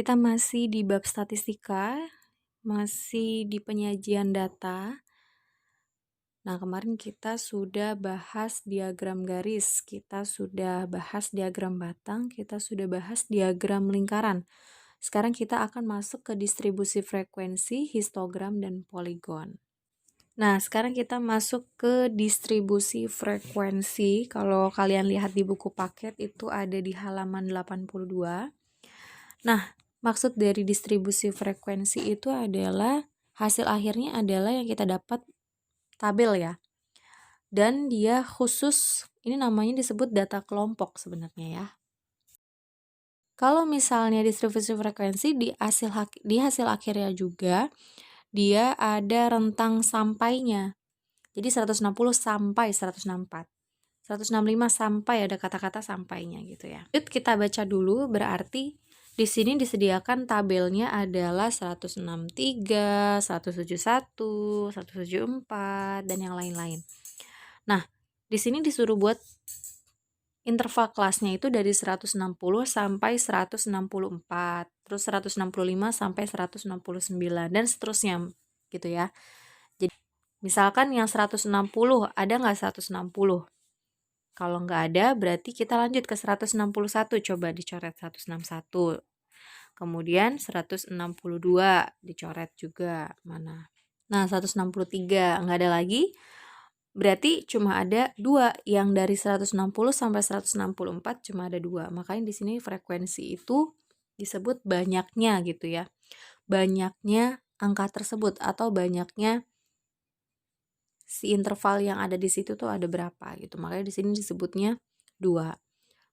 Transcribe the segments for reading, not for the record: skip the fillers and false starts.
Kita masih di bab statistika, masih di penyajian data. Nah, kemarin kita sudah bahas diagram garis, kita sudah bahas diagram batang, kita sudah bahas diagram lingkaran. Sekarang kita akan masuk ke distribusi frekuensi, histogram, dan poligon. Nah, sekarang kita masuk ke distribusi frekuensi. Kalau kalian lihat di buku paket itu ada di halaman 82. Nah, maksud dari distribusi frekuensi itu adalah hasil akhirnya adalah yang kita dapat tabel ya. Dan dia khusus, ini namanya disebut data kelompok sebenarnya ya. Kalau misalnya distribusi frekuensi di hasil akhirnya juga dia ada rentang sampainya. Jadi 160 sampai 164. 165 sampai ada kata-kata sampainya gitu ya. Yuk kita baca dulu, berarti di sini disediakan tabelnya adalah 163, 171, 174 dan yang lain-lain. Nah, di sini disuruh buat interval kelasnya itu dari 160 sampai 164, terus 165 sampai 169 dan seterusnya gitu ya. Jadi misalkan yang 160 ada nggak 160? Kalau nggak ada, berarti kita lanjut ke 161. Coba dicoret 161. Kemudian 162 dicoret juga. Mana? Nah, 163 nggak ada lagi. Berarti cuma ada 2. Yang dari 160 sampai 164 cuma ada 2. Makanya di sini frekuensi itu disebut banyaknya gitu ya. Banyaknya angka tersebut atau banyaknya si interval yang ada di situ tuh ada berapa gitu. Makanya di sini disebutnya 2.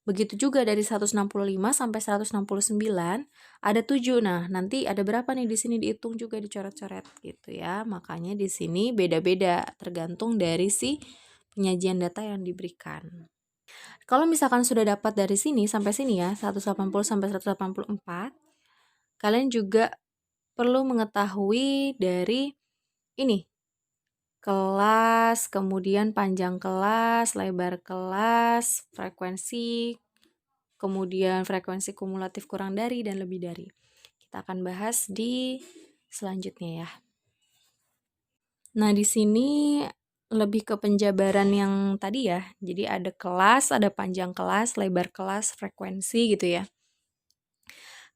Begitu juga dari 165 sampai 169 ada 7. Nah, nanti ada berapa nih di sini dihitung juga dicoret-coret gitu ya. Makanya di sini beda-beda tergantung dari si penyajian data yang diberikan. Kalau misalkan sudah dapat dari sini sampai sini ya, 180 sampai 184, kalian juga perlu mengetahui dari ini kelas, kemudian panjang kelas, lebar kelas, frekuensi, kemudian frekuensi kumulatif kurang dari dan lebih dari. Kita akan bahas di selanjutnya ya. Nah, di sini lebih ke penjabaran yang tadi ya. Jadi ada kelas, ada panjang kelas, lebar kelas, frekuensi gitu ya.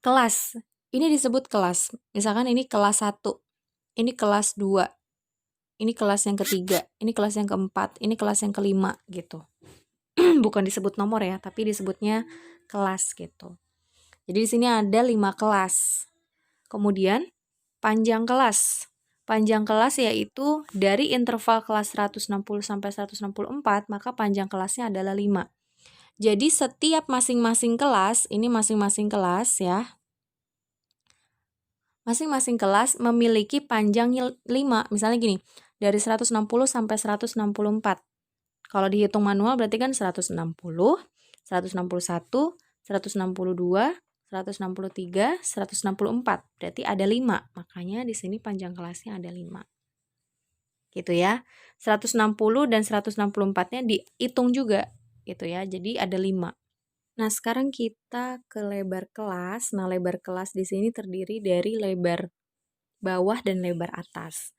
Kelas, ini disebut kelas. Misalkan ini kelas 1, ini kelas 2, ini kelas yang ketiga, ini kelas yang keempat, ini kelas yang kelima gitu. Bukan disebut nomor ya, tapi disebutnya kelas gitu. Jadi di sini ada 5 kelas. Kemudian panjang kelas. Panjang kelas yaitu dari interval kelas 160 sampai 164, maka panjang kelasnya adalah 5. Jadi setiap masing-masing kelas, ini masing-masing kelas ya. Masing-masing kelas memiliki panjang 5. Misalnya gini, dari 160 sampai 164. Kalau dihitung manual berarti kan 160, 161, 162, 163, 164. Berarti ada 5. Makanya di sini panjang kelasnya ada 5. Gitu ya. 160 dan 164-nya dihitung juga gitu ya. Jadi ada 5. Nah, sekarang kita ke lebar kelas. Nah, lebar kelas di sini terdiri dari lebar bawah dan lebar atas.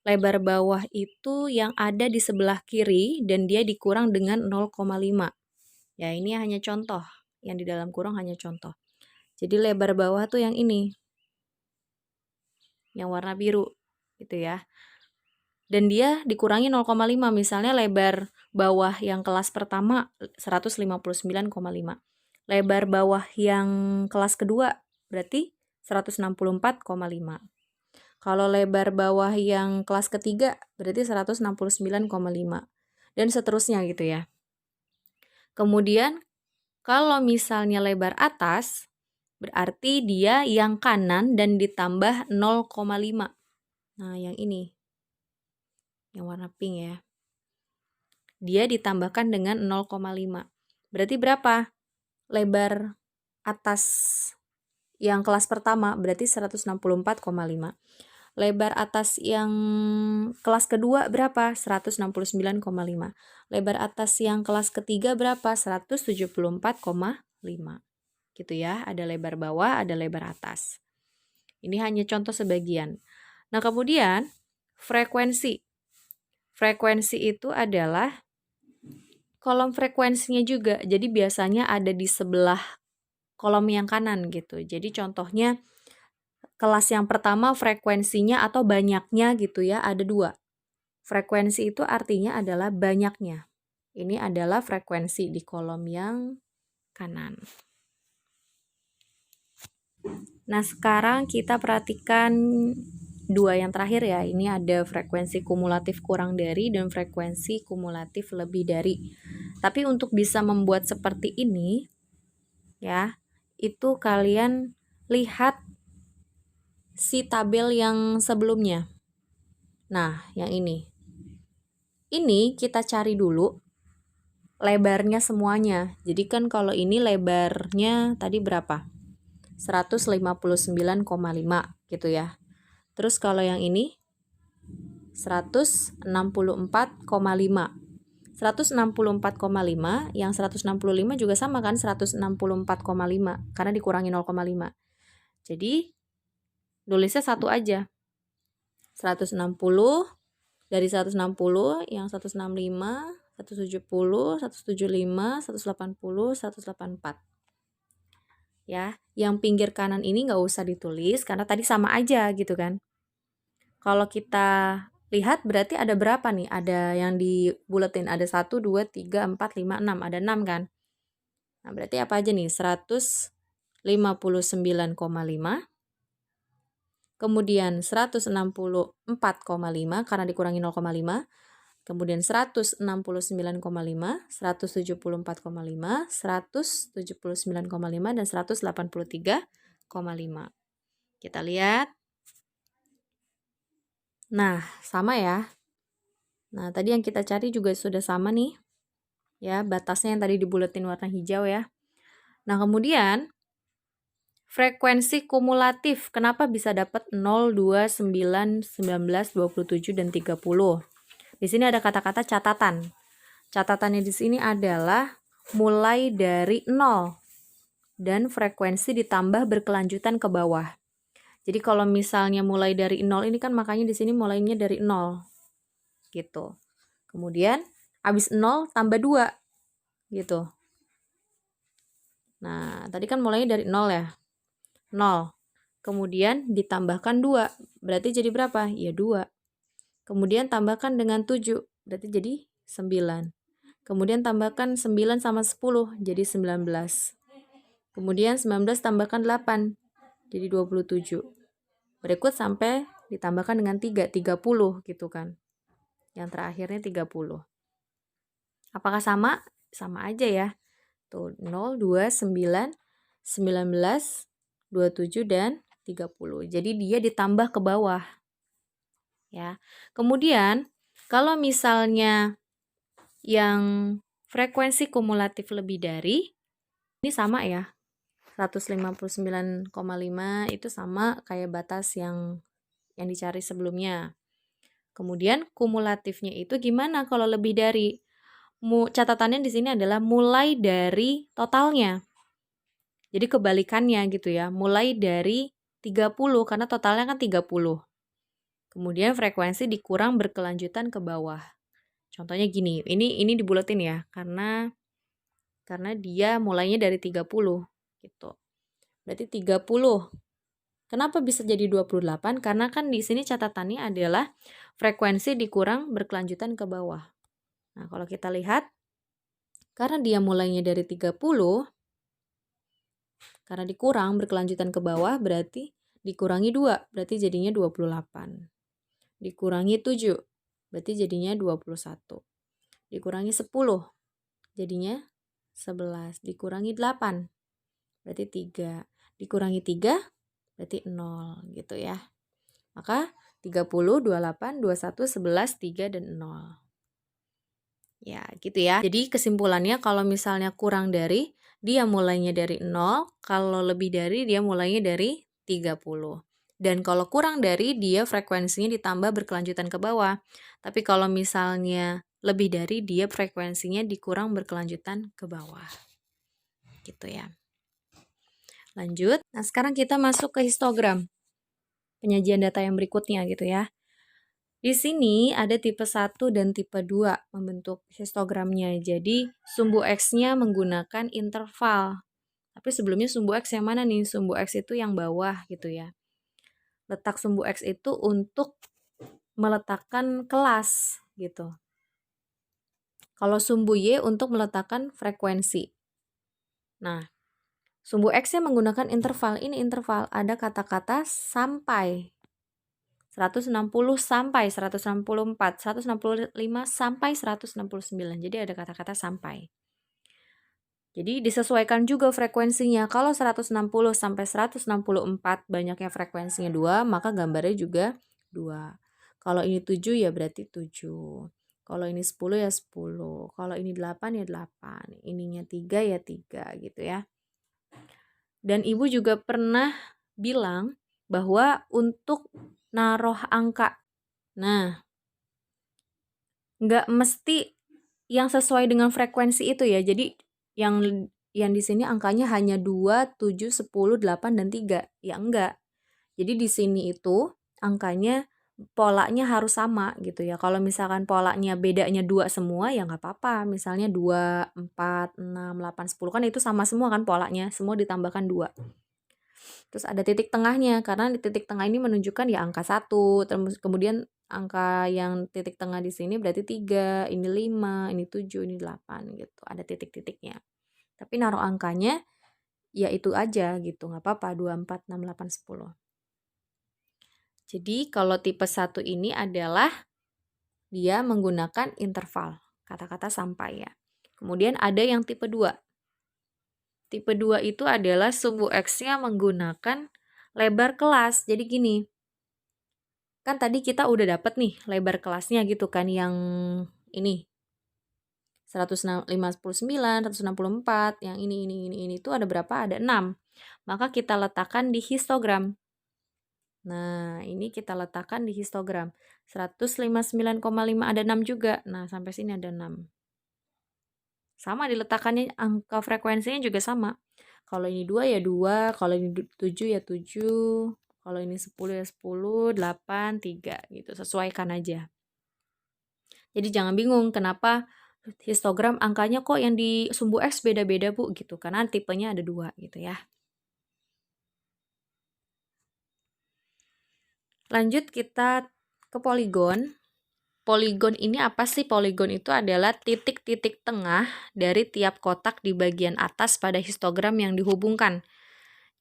Lebar bawah itu yang ada di sebelah kiri dan dia dikurang dengan 0,5. Ya, ini hanya contoh. Yang di dalam kurung hanya contoh. Jadi lebar bawah tuh yang ini. Yang warna biru gitu ya. Dan dia dikurangi 0,5. Misalnya lebar bawah yang kelas pertama 159,5. Lebar bawah yang kelas kedua berarti 164,5. Kalau lebar bawah yang kelas ketiga berarti 169,5 dan seterusnya gitu ya. Kemudian kalau misalnya lebar atas berarti dia yang kanan dan ditambah 0,5. Nah, yang ini. Yang warna pink ya. Dia ditambahkan dengan 0,5. Berarti berapa? Lebar atas yang kelas pertama berarti 164,5. Lebar atas yang kelas kedua berapa? 169,5. Lebar atas yang kelas ketiga berapa? 174,5. gitu ya. Ada lebar bawah, ada lebar atas. Ini hanya contoh sebagian. Nah, kemudian frekuensi. Frekuensi itu adalah kolom frekuensinya juga. Jadi biasanya ada di sebelah kolom yang kanan gitu. Jadi contohnya kelas yang pertama frekuensinya atau banyaknya gitu ya, ada 2. Frekuensi itu artinya adalah banyaknya. Ini adalah frekuensi di kolom yang kanan. Nah, sekarang kita perhatikan 2 yang terakhir ya. Ini ada frekuensi kumulatif kurang dari dan frekuensi kumulatif lebih dari. Tapi untuk bisa membuat seperti ini ya, itu kalian lihat si tabel yang sebelumnya. Nah, yang ini. Ini kita cari dulu lebarnya semuanya. Jadi kan kalau ini lebarnya tadi berapa? 159,5 gitu ya. Terus kalau yang ini 164,5. 164,5, yang 165 juga sama kan 164,5 karena dikurangi 0,5. Jadi nulisnya satu aja. 160 dari 160 yang 165, 170, 175, 180, 184. Ya, yang pinggir kanan ini nggak usah ditulis karena tadi sama aja gitu kan. Kalau kita lihat berarti ada berapa nih? Ada yang dibuletin, ada 1, 2, 3, 4, 5, 6. Ada 6 kan? Nah, berarti apa aja nih? 159,5. Kemudian 164,5 karena dikurangi 0,5. Kemudian 169,5, 174,5, 179,5, dan 183,5. Kita lihat. Nah, sama ya. Nah, tadi yang kita cari juga sudah sama nih. Ya, batasnya yang tadi dibuletin warna hijau ya. Nah, kemudian frekuensi kumulatif. Kenapa bisa dapat 0, 2, 9, 19, 27, dan 30? Di sini ada kata-kata catatan. Catatannya di sini adalah mulai dari 0 dan frekuensi ditambah berkelanjutan ke bawah. Jadi kalau misalnya mulai dari 0 ini kan makanya di sini mulainya dari 0. Gitu. Kemudian habis 0 tambah 2 gitu. Nah, tadi kan mulainya dari 0 ya. 0. Kemudian ditambahkan 2. Berarti jadi berapa? Ya 2. Kemudian tambahkan dengan 7. Berarti jadi 9. Kemudian tambahkan 9 sama 10, jadi 19. Kemudian 19 tambahkan 8, jadi 27. Berikut sampai ditambahkan dengan 3, 30 gitu kan. Yang terakhirnya 30. Apakah sama? Sama aja ya. Tuh, 0, 2, 9, 19, 27, dan 30. Jadi dia ditambah ke bawah. Ya. Kemudian, kalau misalnya yang frekuensi kumulatif lebih dari, ini sama ya, 159,5 itu sama kayak batas yang dicari sebelumnya. Kemudian kumulatifnya itu gimana kalau lebih dari? Catatannya di sini adalah mulai dari totalnya. Jadi kebalikannya gitu ya, mulai dari 30 karena totalnya kan 30. Kemudian frekuensi dikurang berkelanjutan ke bawah. Contohnya gini, ini dibuletin ya, karena dia mulainya dari 30 gitu. Berarti 30. Kenapa bisa jadi 28? Karena kan di sini catatannya adalah frekuensi dikurang berkelanjutan ke bawah. Nah, kalau kita lihat karena dia mulainya dari 30, karena dikurang berkelanjutan ke bawah berarti dikurangi 2, berarti jadinya 28. Dikurangi 7, berarti jadinya 21. Dikurangi 10, jadinya 11. Dikurangi 8, berarti 3. Dikurangi 3, berarti 0 gitu ya. Maka 30, 28, 21, 11, 3, dan 0. Ya gitu ya. Jadi kesimpulannya kalau misalnya kurang dari, dia mulainya dari 0. Kalau lebih dari, dia mulainya dari 30. Dan kalau kurang dari, dia frekuensinya ditambah berkelanjutan ke bawah. Tapi kalau misalnya lebih dari, dia frekuensinya dikurang berkelanjutan ke bawah. Gitu ya. Lanjut. Nah, sekarang kita masuk ke histogram. Penyajian data yang berikutnya gitu ya. Di sini ada tipe 1 dan tipe 2 membentuk histogramnya. Jadi sumbu X-nya menggunakan interval. Tapi sebelumnya sumbu X yang mana nih? Sumbu X itu yang bawah gitu ya. Letak sumbu X itu untuk meletakkan kelas gitu. Kalau sumbu Y untuk meletakkan frekuensi. Nah, sumbu X-nya menggunakan interval. Ini interval, ada kata-kata sampai 160 sampai 164, 165 sampai 169. Jadi ada kata-kata sampai. Jadi disesuaikan juga frekuensinya. Kalau 160 sampai 164 banyaknya frekuensinya 2, maka gambarnya juga 2. Kalau ini 7 ya berarti 7. Kalau ini 10 ya 10. Kalau ini 8 ya 8. Ininya 3 ya 3 gitu ya. Dan Ibu juga pernah bilang bahwa untuk naruh angka, nah, nggak mesti yang sesuai dengan frekuensi itu ya. Jadi yang di sini angkanya hanya 2, 7, 10, 8, dan 3. Ya enggak. Jadi di sini itu angkanya polanya harus sama gitu ya. Kalau misalkan polanya bedanya 2 semua ya nggak apa-apa. Misalnya 2, 4, 6, 8, 10 kan itu sama semua kan polanya. Semua ditambahkan 2. Terus ada titik tengahnya, karena di titik tengah ini menunjukkan ya angka 1, terus kemudian angka yang titik tengah di sini berarti 3, ini 5, ini 7, ini 8 gitu. Ada titik-titiknya. Tapi naruh angkanya ya itu aja gitu, nggak apa-apa, 2, 4, 6, 8, 10. Jadi kalau tipe 1 ini adalah dia menggunakan interval, kata-kata sampai ya. Kemudian ada yang tipe 2. Tipe 2 itu adalah sumbu X-nya menggunakan lebar kelas. Jadi gini, kan tadi kita udah dapet nih lebar kelasnya gitu kan, yang ini 159, 164, yang ini itu ada berapa? Ada 6. Maka kita letakkan di histogram. Nah, ini kita letakkan di histogram. 159,5 ada 6 juga. Nah, sampai sini ada 6. Sama diletakkannya, angka frekuensinya juga sama. Kalau ini 2 ya 2, kalau ini 7 ya 7, kalau ini 10 ya 10, 8, 3 gitu. Sesuaikan aja. Jadi jangan bingung kenapa histogram angkanya kok yang di sumbu X beda-beda Bu gitu. Karena tipenya ada 2 gitu ya. Lanjut kita ke poligon. Poligon ini apa sih? Poligon itu adalah titik-titik tengah dari tiap kotak di bagian atas pada histogram yang dihubungkan.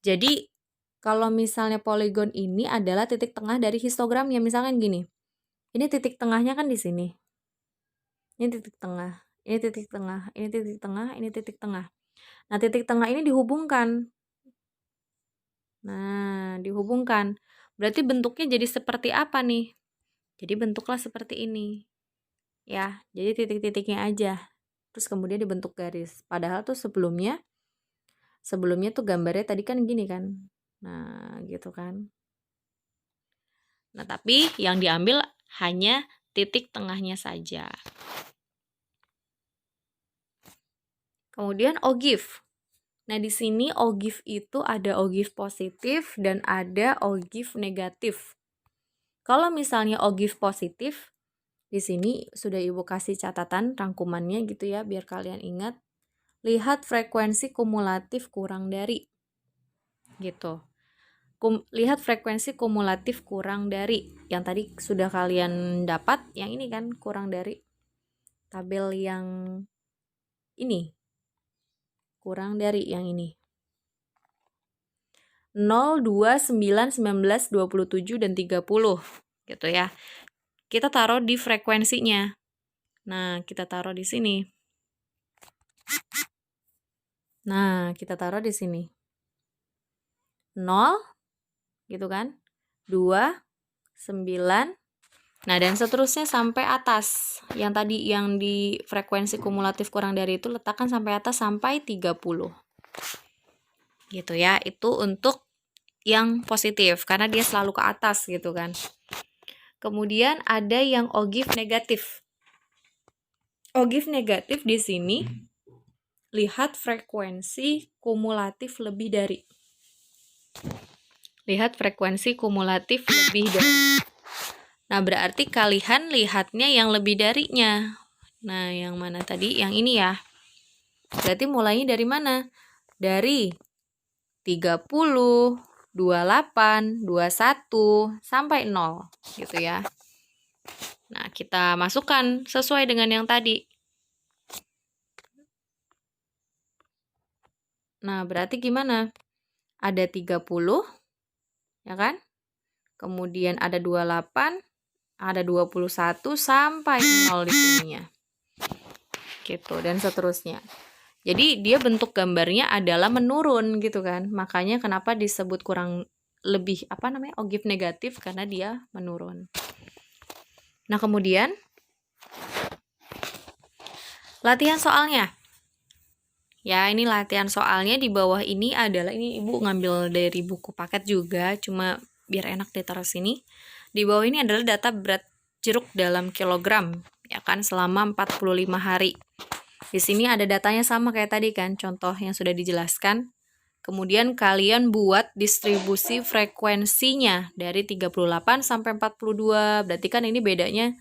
Jadi kalau misalnya poligon ini adalah titik tengah dari histogram yang misalkan gini. Ini titik tengahnya kan di sini. Ini titik tengah, ini titik tengah, ini titik tengah, ini titik tengah. Nah, titik tengah ini dihubungkan. Nah, dihubungkan. Berarti bentuknya jadi seperti apa nih? Jadi bentuklah seperti ini. Ya, jadi titik-titiknya aja. Terus kemudian dibentuk garis. Padahal tuh sebelumnya tuh gambarnya tadi kan gini kan. Nah, gitu kan. Nah, tapi yang diambil hanya titik tengahnya saja. Kemudian ogive. Nah, di sini ogive itu ada ogive positif dan ada ogive negatif. Kalau misalnya ogive positif, di sini sudah Ibu kasih catatan rangkumannya gitu ya, biar kalian ingat. Lihat frekuensi kumulatif kurang dari. Gitu. Lihat frekuensi kumulatif kurang dari. Yang tadi sudah kalian dapat, yang ini kan kurang dari. Tabel yang ini. Kurang dari yang ini. 0, 2, 9, 19, 27, dan 30. Gitu ya. Kita taruh di frekuensinya. Nah, kita taruh di sini. Nah, kita taruh di sini. 0, gitu kan. 2, 9, nah dan seterusnya sampai atas. Yang tadi yang di frekuensi kumulatif kurang dari itu letakkan sampai atas sampai 30. Gitu ya. Itu untuk yang positif karena dia selalu ke atas gitu kan. Kemudian ada yang ogive negatif. Ogive negatif di sini lihat frekuensi kumulatif lebih dari. Lihat frekuensi kumulatif lebih dari. Nah, berarti kalian lihatnya yang lebih darinya. Nah, yang mana tadi? Yang ini ya. Berarti mulainya dari mana? Dari 30, 28, 21, sampai 0. Gitu ya. Nah, kita masukkan sesuai dengan yang tadi. Nah, berarti gimana? Ada 30, ya kan? Kemudian ada 28, ada 21, sampai 0 di sininya. Gitu, dan seterusnya. Jadi, dia bentuk gambarnya adalah menurun gitu kan. Makanya kenapa disebut kurang lebih, ogive negatif, karena dia menurun. Nah, kemudian, latihan soalnya. Ya, ini latihan soalnya di bawah ini adalah, ini Ibu ngambil dari buku paket juga, cuma biar enak ditaruh sini. Di bawah ini adalah data berat jeruk dalam kilogram, ya kan, selama 45 hari. Di sini ada datanya sama kayak tadi kan, contoh yang sudah dijelaskan. Kemudian kalian buat distribusi frekuensinya dari 38 sampai 42. Berarti kan ini bedanya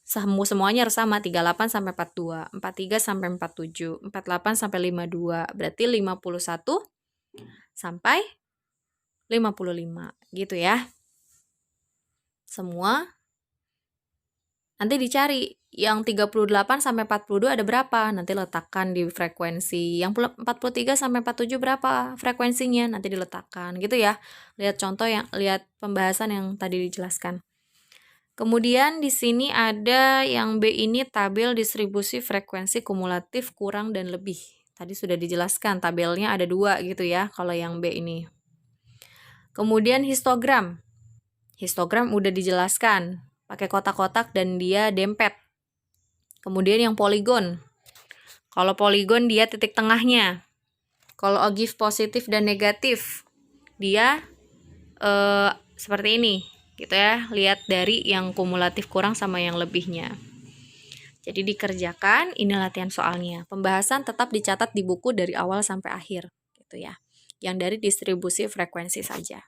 semuanya harus sama, 38 sampai 42, 43 sampai 47, 48 sampai 52. Berarti 51 sampai 55 gitu ya. Semua nanti dicari yang 38 sampai 42 ada berapa, nanti letakkan di frekuensi. Yang 43 sampai 47 berapa frekuensinya, nanti diletakkan gitu ya. Lihat contoh, yang lihat pembahasan yang tadi dijelaskan. Kemudian di sini ada yang B, ini tabel distribusi frekuensi kumulatif kurang dan lebih. Tadi sudah dijelaskan, tabelnya ada 2 gitu ya kalau yang B ini. Kemudian histogram. Histogram udah dijelaskan, pakai kotak-kotak dan dia dempet. Kemudian yang poligon. Kalau poligon dia titik tengahnya. Kalau ogive positif dan negatif, dia seperti ini. Gitu ya, lihat dari yang kumulatif kurang sama yang lebihnya. Jadi dikerjakan, ini latihan soalnya. Pembahasan tetap dicatat di buku dari awal sampai akhir gitu ya. Yang dari distribusi frekuensi saja.